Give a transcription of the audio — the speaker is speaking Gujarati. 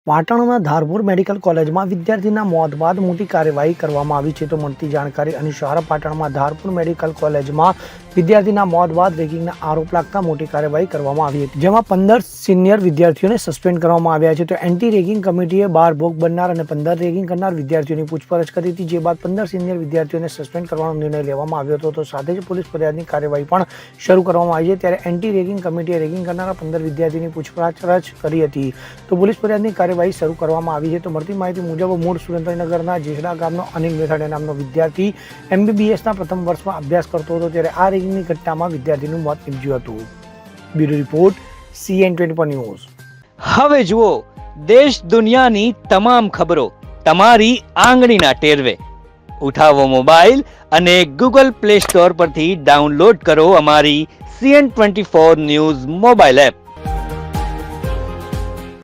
પાટણના ધારપુર મેડિકલ કોલેજમાં વિદ્યાર્થીના મોત બાદ મોટી કાર્યવાહી કરવામાં આવી છે. તો મળતી જાણકારી અનુસાર પાટણમાં ધારપુર મેડિકલ કોલેજમાં વિદ્યાર્થીના મોત બાદ રેગિંગના આરોપ લાગતા મોટી કાર્યવાહી કરવામાં આવી હતી, જેમાં 15 સિનિયર વિદ્યાર્થીઓને સસ્પેન્ડ કરવામાં આવ્યા છે. તો એન્ટી રેગિંગ કમિટીએ 12 ભોગ બનનાર અને 15 રેગિંગ કરનાર વિદ્યાર્થીઓની પૂછપરછ કરી હતી, જે બાદ 15 સિનિયર વિદ્યાર્થીઓને સસ્પેન્ડ કરવાનો નિર્ણય લેવામાં આવ્યો હતો. તો સાથે જ પોલીસ ફરિયાદની કાર્યવાહી પણ શરૂ કરવામાં આવી છે. ત્યારે એન્ટી રેગિંગ કમિટીએ રેગિંગ કરનારા 15 વિદ્યાર્થીઓની પૂછપરછ કરી હતી. તો પોલીસ ફરિયાદની કાર્યવાહી શરૂ કરવામાં આવી છે. તો મળતી માહિતી મુજબ મૂળ સુરેન્દ્રનગરના જેસડા ગામનો અનિલ મેથાડે નામનો વિદ્યાર્થી MBBSના પ્રથમ વર્ષમાં અભ્યાસ કરતો હતો, ત્યારે આ રેગિંગની ઘટનામાં વિદ્યાર્થીનું મોત નીપજ્યું હતું. Bureau report CN24 news. હવે જુઓ દેશ દુનિયાની તમામ ખબરો તમારી આંગળીના ટેરવે. ઉઠાવો મોબાઈલ અને Google Play Store પરથી ડાઉનલોડ કરો અમારી CN24 ન્યૂઝ મોબાઈલ એપ.